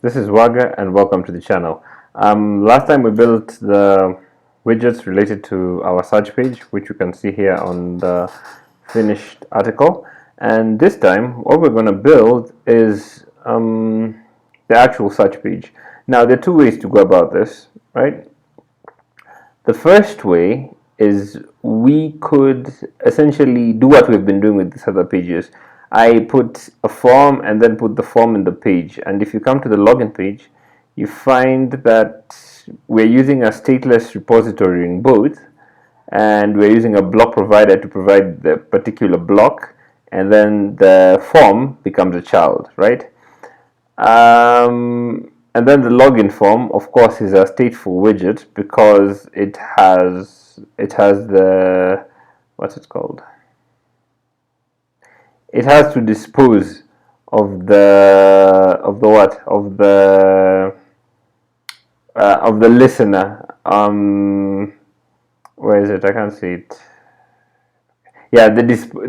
this is Waga and welcome to the channel. Last time we built the widgets related to our search page, which you can see here on the finished article. And this time what we're going to build is the actual search page. Now there are two ways to go about this, right? The first way is we could essentially do what we've been doing with these other pages. I put a form and then put the form in the page, and if you come to the login page, you find that we're using a stateless repository in both, and we're using a block provider to provide the particular block, and then the form becomes a child, right? And then the login form, of course, is a stateful widget because it has the, what's it called? It has to dispose of the listener. Where is it? I can't see it. Yeah, the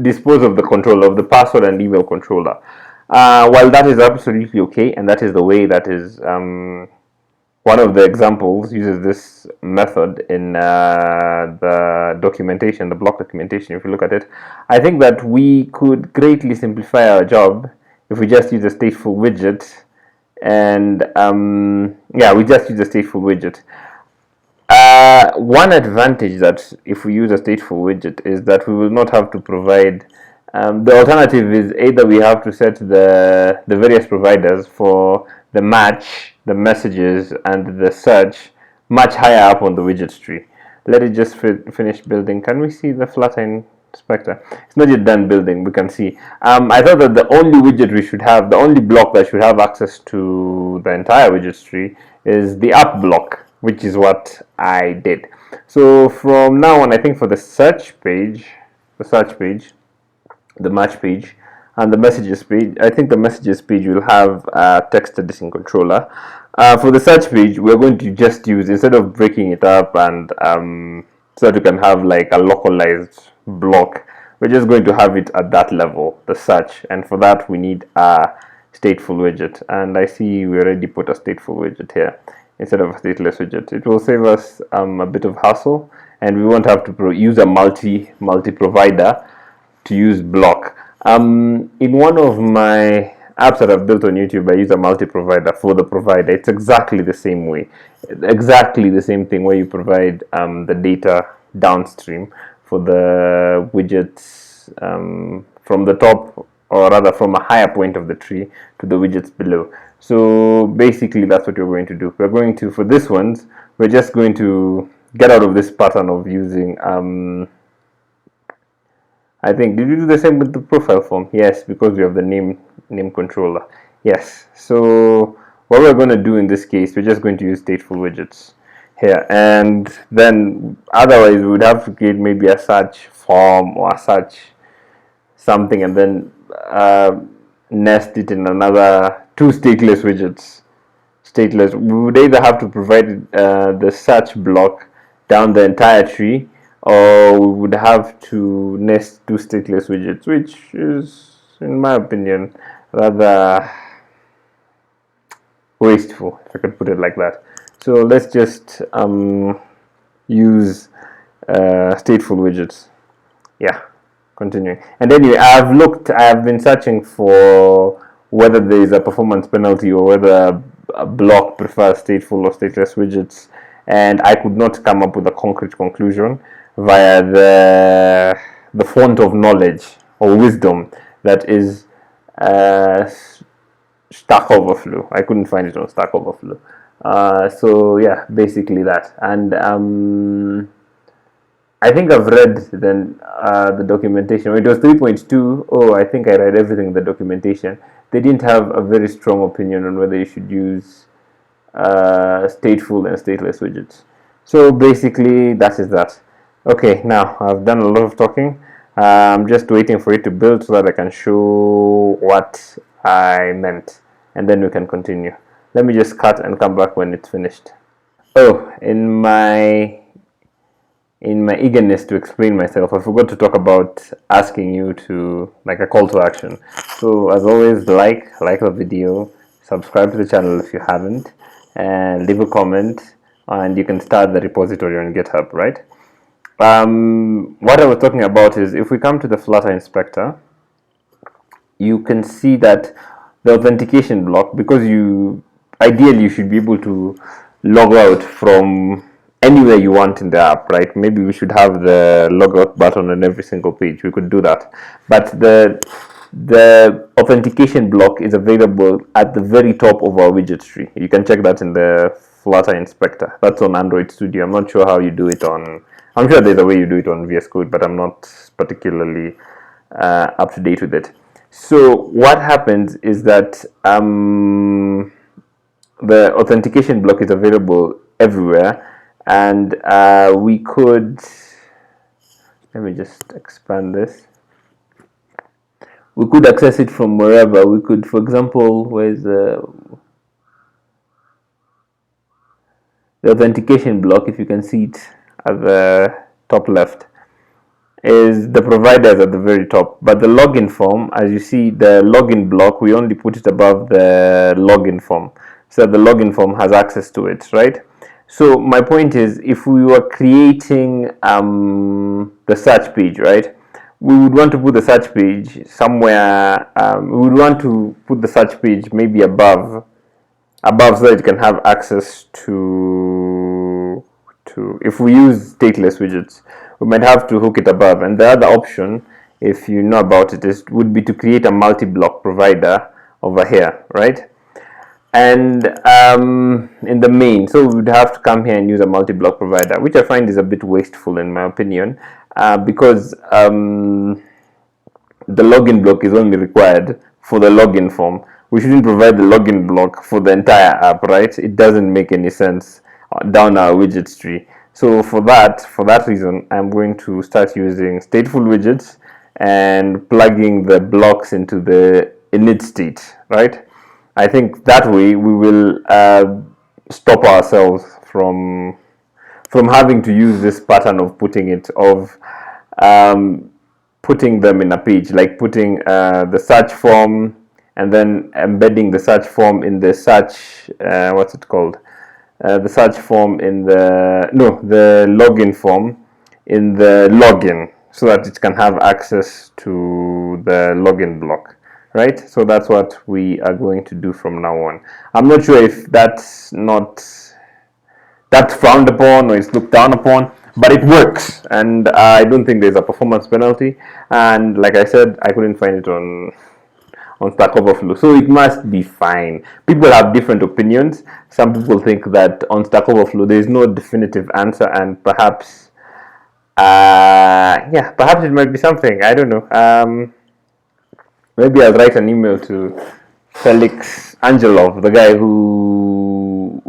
dispose of the controller, of the password and email controller. While that is absolutely okay, and that is the way that is one of the examples uses this method in the documentation, the block documentation. If you look at it, I think that we could greatly simplify our job if we just use a stateful widget. And yeah, we just use a stateful widget. One advantage that if we use a stateful widget is that we will not have to provide. The alternative is either we have to set the various providers for the match, the messages, and the search much higher up on the widgets tree. Let it just finish building. Can we see the Flutter inspector? It's not yet done building. We can see. I thought that the only widget we should have, the only block that should have access to the entire widgets tree is the app block, which is what I did. So from now on, I think for the search page, the match page, and the messages page, I think the messages page will have a text editing controller. For the search page, we're going to just use, instead of breaking it up and so that you can have like a localized block, we're just going to have it at that level, the search, and for that we need a stateful widget. And I see we already put a stateful widget here instead of a stateless widget. It will save us a bit of hassle, and we won't have to use a multi-provider to use BLoC. In one of my apps that I've built on YouTube, I use a multi-provider for the provider. It's exactly the same way, exactly the same thing, where you provide the data downstream for the widgets from the top, or rather from a higher point of the tree, to the widgets below. So basically that's what we're going to do. We're going to, for this ones, we're just going to get out of this pattern of using I think, did you do the same with the profile form? Yes, because we have the name controller. Yes, so what we're going to do in this case, we're just going to use stateful widgets here, and then otherwise we would have to create maybe a search form or a search something, and then nest it in another two stateless widgets. Stateless, we would either have to provide the search block down the entire tree, or we would have to nest two stateless widgets, which is, in my opinion, rather wasteful, if I could put it like that. So let's just use stateful widgets. Yeah, continuing. And anyway, I've been searching for whether there is a performance penalty or whether a BLoC prefers stateful or stateless widgets, and I could not come up with a concrete conclusion via the font of knowledge or wisdom that is Stack Overflow. I couldn't find it on Stack Overflow. So yeah, basically that. And I think I've read then the documentation. When it was 3.2, oh, I think I read everything in the documentation. They didn't have a very strong opinion on whether you should use stateful and stateless widgets. So basically that is that. Okay, now I've done a lot of talking. I'm just waiting for it to build so that I can show what I meant, and then we can continue. Let me just cut and come back when it's finished. Oh, in my eagerness to explain myself, I forgot to talk about asking you to, like, a call to action. So as always, like the video, subscribe to the channel if you haven't, and leave a comment, and you can start the repository on GitHub, right? What I was talking about is if we come to the Flutter inspector, you can see that the authentication block, because ideally you should be able to log out from anywhere you want in the app, right? Maybe we should have the logout button on every single page. We could do that, but the authentication block is available at the very top of our widget tree. You can check that in the Flutter inspector. That's on Android Studio. I'm not sure how you do it on. I'm sure there's a way you do it on VS Code, but I'm not particularly up to date with it. So what happens is that the authentication block is available everywhere, and we could, let me just expand this. We could access it from wherever. We could, for example, where's the authentication block, if you can see it at the top left, is the providers at the very top, but the login form, as you see, the login block, we only put it above the login form, so that the login form has access to it, right? So my point is, if we were creating the search page, right, we would want to put the search page somewhere. We would want to put the search page maybe above, so that you can have access to. If we use stateless widgets, we might have to hook it above. And the other option, if you know about it, would be to create a multi-block provider over here, right? And in the main, so we would have to come here and use a multi-block provider, which I find is a bit wasteful in my opinion, because the login block is only required for the login form. We shouldn't provide the login block for the entire app, right? It doesn't make any sense down our widgets tree. So for that reason, I'm going to start using stateful widgets and plugging the blocks into the init state, right? I think that way we will stop ourselves from having to use this pattern of putting them in a page, like putting the search form and then embedding the search form in the search, the search form in the login form in the login, so that it can have access to the login block, right? So that's what we are going to do from now on. I'm not sure if that's frowned upon or it's looked down upon, but it works, and I don't think there's a performance penalty. And like I said, I couldn't find it on Stack Overflow, so it must be fine. People have different opinions. Some people think that on Stack Overflow there is no definitive answer, and perhaps perhaps it might be something. I don't know. Maybe I'll write an email to Felix Angelov, the guy who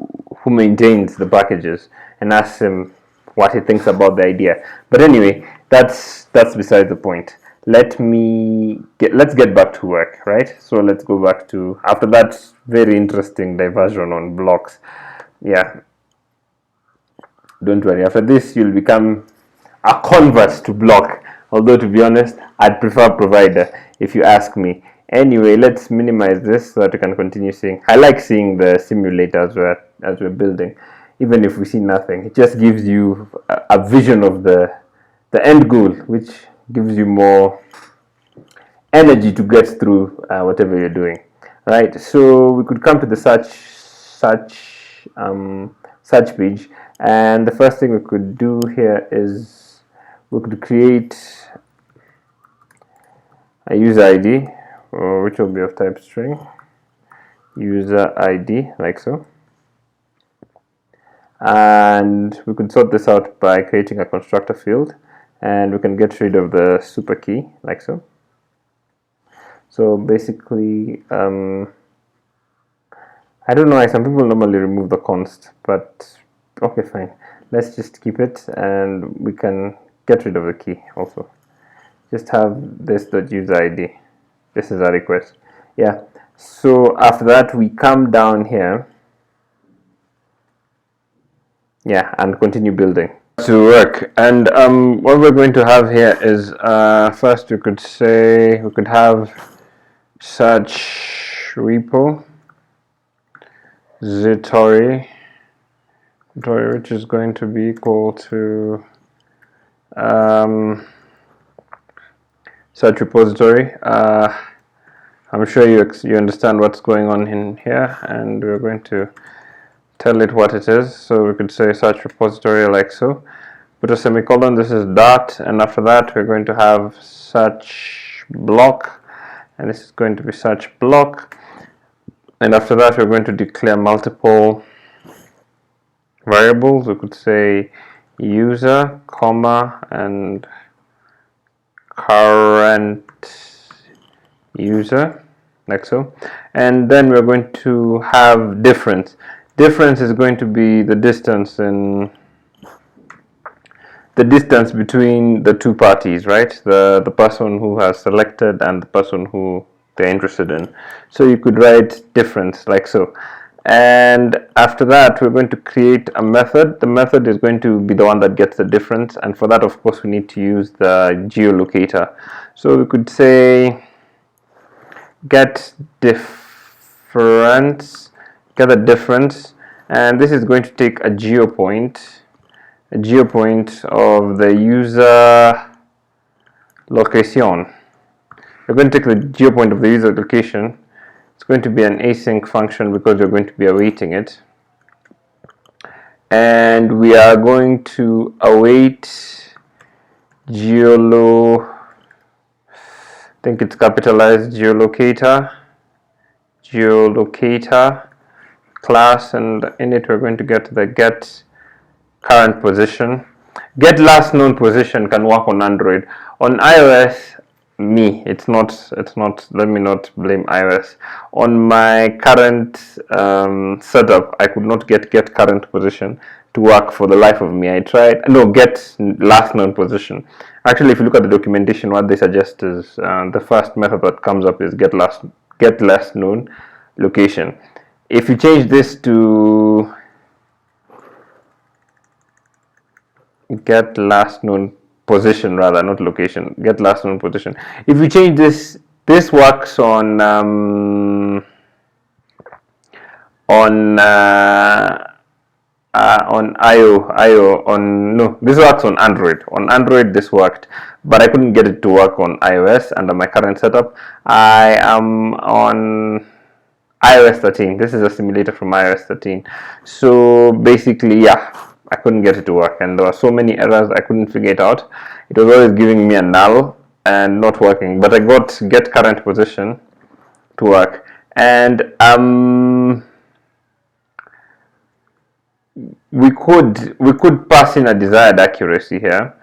maintains the packages, and ask him what he thinks about the idea. But anyway, that's beside the point. Let's get back to work, right? So let's go back to, after that very interesting diversion on blocks. Yeah, don't worry, after this you'll become a convert to BLoC, although to be honest, I'd prefer provider if you ask me. Anyway, let's minimize this so that we can continue seeing. I like seeing the simulator as we're building, even if we see nothing. It just gives you a vision of the end goal, which gives you more energy to get through whatever you're doing, right? So we could come to the search page, and the first thing we could do here is we could create a user ID, which will be of type string, user ID, like so. And we could sort this out by creating a constructor field, and we can get rid of the super key, like so. So basically, I don't know why some people normally remove the const, but okay, fine. Let's just keep it, and we can get rid of the key also. Just have this.user ID. This is a request. Yeah. So after that, we come down here. Yeah, and continue building to work. And what we're going to have here is first we could have search repo, repository, which is going to be equal to search repository. I'm sure you understand what's going on in here, and we're going to tell it what it is. So we could say search repository like so. Put a semicolon. This is dot, and after that we're going to have search block, and this is going to be search block. And after that we're going to declare multiple variables. We could say user, comma, and current user, like so. And then we're going to have difference. Difference is going to be the distance between the two parties, right? The person who has selected and the person who they're interested in. So you could write difference like so. And after that we're going to create a method. The method is going to be the one that gets the difference, and for that of course we need to use the Geo Locator. So we could say get difference, get the difference, and this is going to take a geo point of the user location. We're going to take the geo point of the user location. It's going to be an async function because we're going to be awaiting it, and we are going to await I think it's capitalized, geolocator class, and in it we're going to get the get current position. Get last known position can work on Android. On iOS, it's not, let me not blame iOS. On my current setup, I could not get current position to work for the life of me. I tried, no, get last known position. Actually, if you look at the documentation, what they suggest is the first method that comes up is get last known location. If you change this to get last known position, rather, not location, get last known position. If you change this works on this works on Android. On Android this worked, but I couldn't get it to work on iOS under my current setup. I am on iOS 13. This is a simulator from iOS 13. So basically, yeah, I couldn't get it to work, and there were so many errors I couldn't figure it out. It was always giving me a null and not working, but I got get current position to work. And we could pass in a desired accuracy here.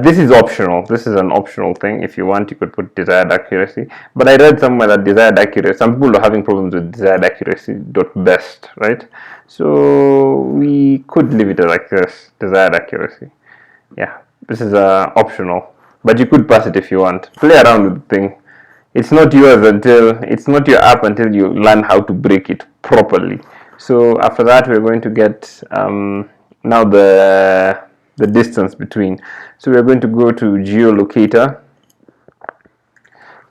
This is optional. This is an optional thing. If you want, you could put desired accuracy. But I read somewhere that desired accuracy, some people are having problems with desired accuracy .best, right? So we could leave it like this, desired accuracy. Yeah, this is optional, but you could pass it if you want. Play around with the thing. It's not yours it's not your app until you learn how to break it properly. So after that, we're going to get now the distance between. So we're going to go to Geo Locator,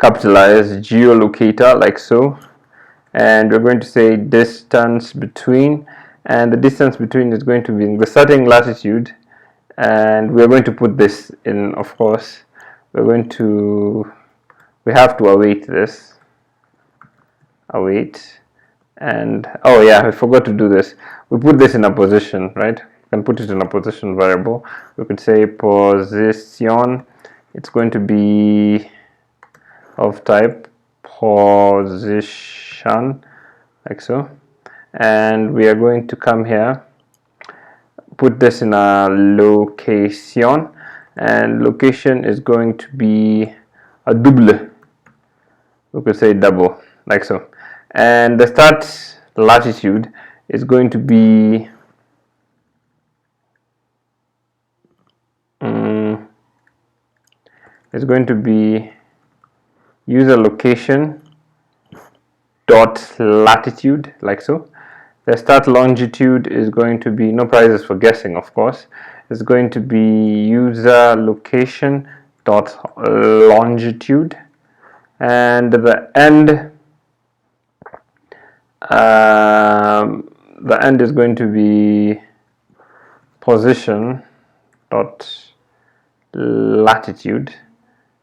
capitalize Geo Locator like so, and we're going to say distance between, and the distance between is going to be the starting latitude, and we're going to put this in, of course. We have to await this, and oh yeah, I forgot to do this. We put this in a position, right? We can put it in a position variable. We could say position. It's going to be of type position, like so. And we are going to come here, put this in a location, and location is going to be a double. We could say double, like so. And the start latitude is going to be user location dot latitude, like so. The start longitude is going to be, no prizes for guessing, of course. It's going to be user location dot longitude, and the end the end is going to be position dot latitude,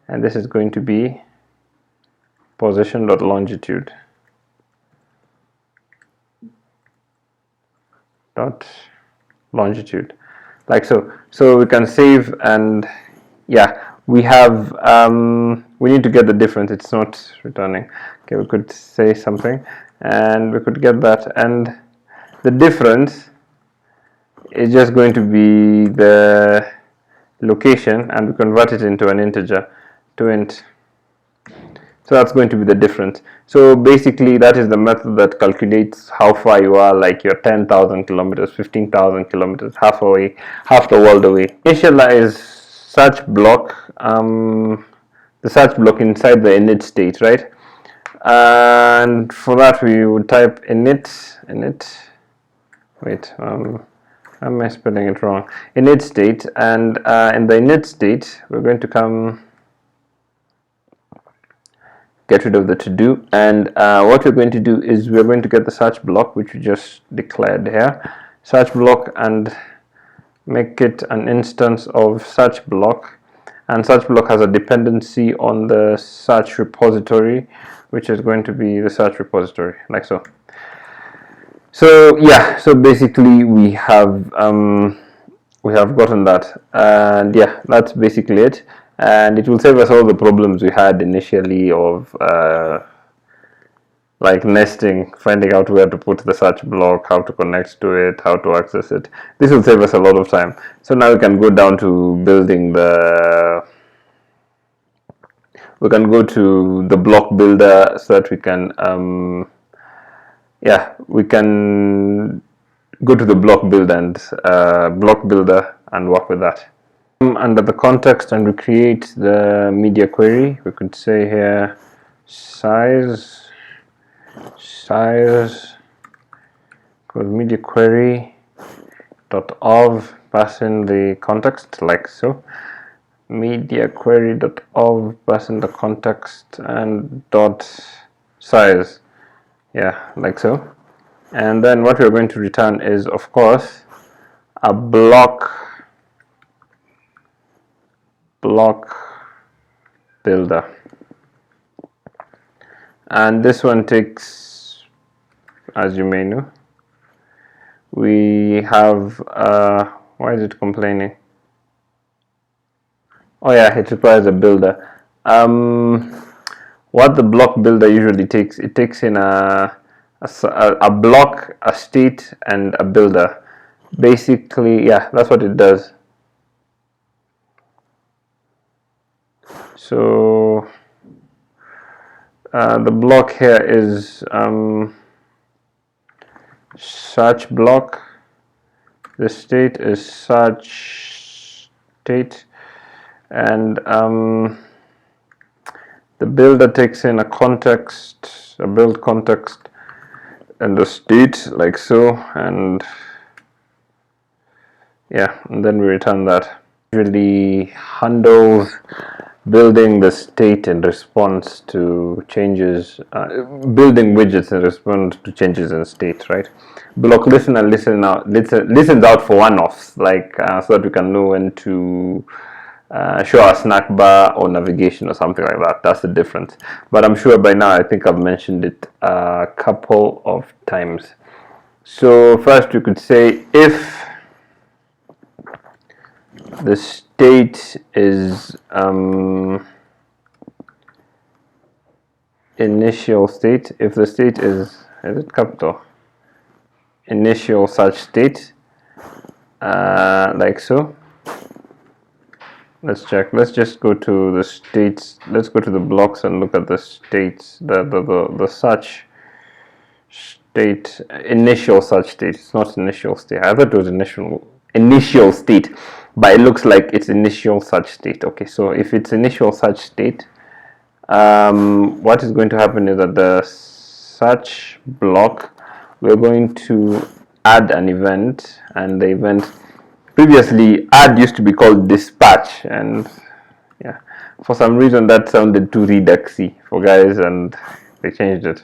and this is going to be position dot longitude like so. So we can save, and yeah, we have we need to get the difference. It's not returning. Okay, we could say something and we could get that, and the difference is just going to be the location, and we convert it into an integer to int. So that's going to be the difference. So basically that is the method that calculates how far you are, like you're 10,000 kilometers, 15,000 kilometers, half the world away. Initialize search block, the search block inside the init state, right? And for that we would type init, wait, am I spelling it wrong? Init state, and in the init state we're going to come get rid of the to do, and what we're going to do is we're going to get the search block, which we just declared here, search block, and make it an instance of search block, and search block has a dependency on the search repository, which is going to be the search repository, like so. So yeah, so basically we have gotten that, and yeah, that's basically it. And it will save us all the problems we had initially of like nesting, finding out where to put the search block, how to connect to it, how to access it. This will save us a lot of time. So now we can go down to building we can go to the block builder so that we can yeah, we can go to the block build and block builder and work with that. Under the context, and we create the media query. We could say here size equals media query dot of, pass in the context, like so. Media query dot of, pass in the context, and dot size, yeah, like so. And then what we're going to return is, of course, a block builder, and this one takes, as you may know, we have why is it complaining? Oh yeah, it requires a builder. What the block builder usually takes, it takes in a block, a state, and a builder. Basically, yeah, that's what it does. So the block here is search block, the state is search state, and the builder takes in a context, a build context, and the state, like so, and yeah, and then we return that. Really handles building the state in response to changes, building widgets in response to changes in state, right? Block listen and listens out for one-offs, like so that we can know when to show a snack bar or navigation or something like that. That's the difference. But I'm sure by now, I think I've mentioned it a couple of times. So first we could say if the state is initial state, if the state is it capital? Initial such state, like so. Let's check. Let's just go to the states. Let's go to the blocks and look at the states. The such state, initial such state. It's not initial state. I thought it was initial state, but it looks like it's initial such state. Okay, so if it's initial such state, what is going to happen is that the search block, we're going to add an event, and the event, previously add used to be called dispatch, and yeah, for some reason that sounded too reduxy for guys and they changed it.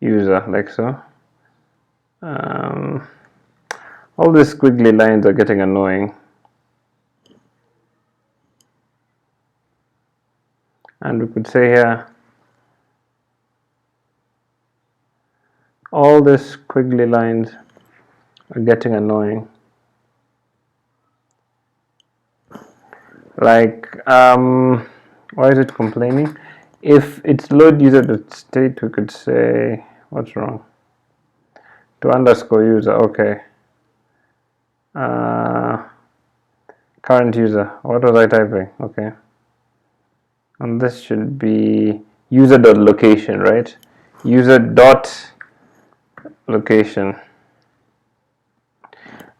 user, like so. All these squiggly lines are getting annoying. And we could say here, all these squiggly lines are getting annoying. Like, why is it complaining? If it's load user.state, we could say, what's wrong? To underscore user, okay. Current user, what was I typing? Okay. And this should be user.location, right? User.location.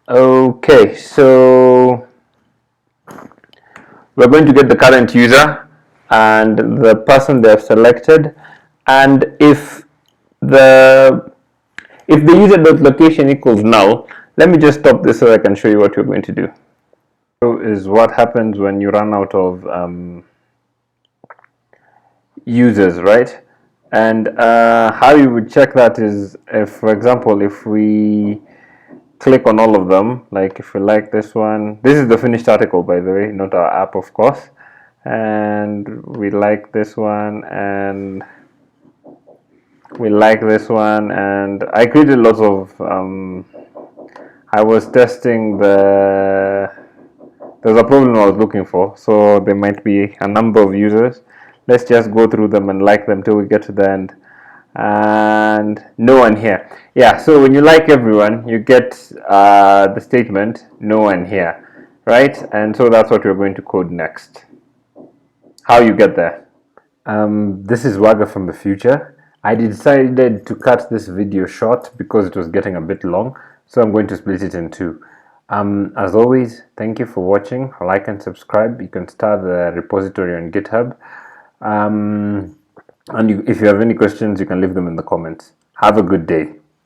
Okay, so we're going to get the current user and the person they have selected, and if the user.location equals null, let me just stop this so I can show you what you're going to do. So is what happens when you run out of users, right? And how you would check that is, if, for example, if we click on all of them, like if we like this one, this is the finished article, by the way, not our app, of course, and we like this one, and we like this one, and I created lots of I was testing there's a problem I was looking for, so there might be a number of users. Let's just go through them and like them till we get to the end. And no one here. Yeah, so when you like everyone, you get the statement no one here, right? And so that's what we're going to code next. How you get there? This is Waga from the future. I decided to cut this video short because it was getting a bit long, so I'm going to split it in two. As always, thank you for watching. Like and subscribe. You can start the repository on GitHub. And if you have any questions, you can leave them in the comments. Have a good day.